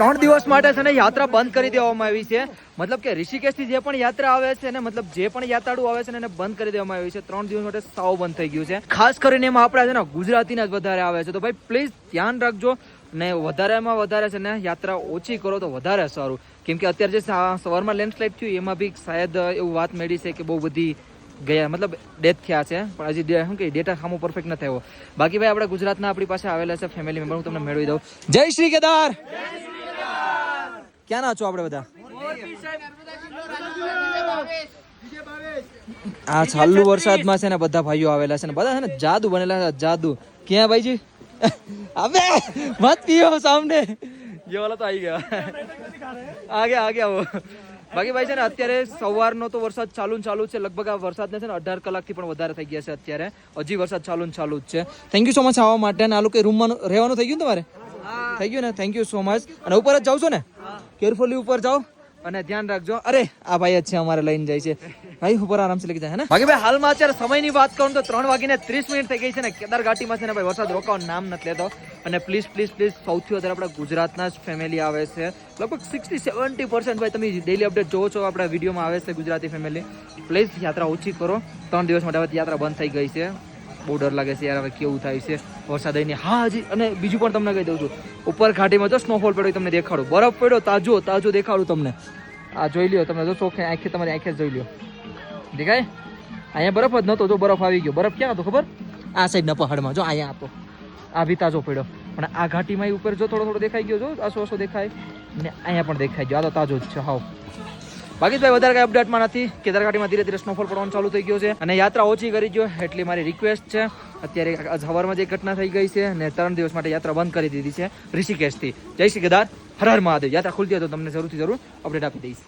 3 દિવસ માટે છે ને યાત્રા બંધ કરી દેવામાં આવી છે. મતલબ કે ઋષિકેશથી જે પણ યાત્રા આવે છે ને, મતલબ જે પણ યાત્રાળુ આવે છે ને એને બંધ કરી દેવામાં આવી છે. 3 દિવસ માટે સાવ બંધ થઈ ગયું છે. ખાસ કરીને એમાં આપણા છે ને ગુજરાતીના જ વધારે આવે છે. તો ભાઈ પ્લીઝ ધ્યાન રાખજો ને વધારેમાં વધારે છે ને યાત્રા ઓછી કરો તો વધારે સારું. કેમ કે અત્યારે જે સવારમાં લેન્ડસ્લાઇડ થયું એમાં બી શાયદ એવું વાત મળી છે કે બહુ બધી ગયા, મતલબ ડેથ થયા છે, પણ હજી શું કે ડેટા સામો પરફેક્ટ ન થયો. બાકી ભાઈ આપણા ગુજરાતના આપણી પાસે આવેલા છે ફેમિલી મેમ્બર, હું તમને મેળવી દઉં. જય શ્રી કેદાર. ક્યાં ના છો આપણે બધા? આ ચાલુ વરસાદમાં છે ને બધા ભાઈઓ આવેલા છે ને બધા છે ને જાદુ બનેલા છે. જાદુ ક્યાં ભાઈજી? અબે મત પીઓ સામને. ये वाला तो आई गया आ ગયા બાકી ભાઈ છે ને અત્યારે સવારનો તો વરસાદ ચાલુ છે. લગભગ આ વરસાદને છે ને 18 કલાકથી પણ વધારે થઈ ગયા છે. અત્યારે હજી વરસાદ ચાલુ જ છે. થેન્ક યુ સો મચ આવવા માટે. અને આ લોકો રૂમમાં રહેવાનું થઈ ગયું ને તમારે? થઈ ગયું ને? Thank you so much. અને ઉપર જ જાવ છો ને? કેરફુલી ઉપર જાઓ અને ધ્યાન રાખજો. અરે આ ભાઈ જ છે અમારે લઈને જાય છે ભાઈ, ઉપર આરામથી લઈ જાય. બાકી ભાઈ હાલમાં અત્યારે સમયની વાત કરું તો 3:30 થઈ ગઈ છે ને કેદાર ઘાટીમાં છે ને ભાઈ વરસાદ રોકાવાનું નામ નથી લેતો. અને પ્લીઝ સૌથી વધારે આપણા ગુજરાતના જ ફેમિલી આવે છે. લગભગ 60-70% ભાઈ તમે ડેલી અપડેટ જોવો છો આપણા વિડીયોમાં આવે છે ગુજરાતી ફેમિલી. પ્લીઝ યાત્રા ઓછી કરો. 3 દિવસ માટે હવે યાત્રા બંધ થઈ ગઈ છે. બહુ ડર લાગે છે યાર હવે કેવું થાય છે વરસાદ આવીને. હા હજી અને બીજું પણ તમને કહી દઉં છું, ઉપર ઘાટીમાં જો સ્નોફોલ પડ્યો તમને દેખાડું. બરફ પડ્યો તાજો દેખાડું તમને. આ જોઈ લ્યો તમે, જો ચોખ્ખે આંખે તમારી આંખે જોઈ લ્યો, દેખાય? અહીંયા બરફ જ નહોતો, જો બરફ આવી ગયો. બરફ ક્યાં હતો ખબર? આ સાઈડના પહાડમાં જો અહીંયા હતો. આ બી તાજો પડ્યો. પણ આ ઘાટીમાં ઉપર જો થોડો દેખાઈ ગયો, જો આસો દેખાય ને અહીંયા પણ દેખાઈ ગયો. આ તો તાજો જ છે હાવ. બાકી ભાઈ વધારે કઈ અપડેટમાં નથી. કેદાર ઘાટીમાં ધીરે ધીરે સ્નોફોલ પડવાનું ચાલુ થઈ ગયો છે અને યાત્રા ઓછી કરી ગયો એટલી મારી રિક્વેસ્ટ છે. અત્યારે સવારમાં જે ઘટના થઈ ગઈ છે ને 3 દિવસ માટે યાત્રા બંધ કરી દીધી છે ઋષિકેશથી. જય શ્રી કેદાર, હર હર મહાદેવ. યાત્રા ખુલતી હોય તો તમને જરૂર અપડેટ આપી દઈશ.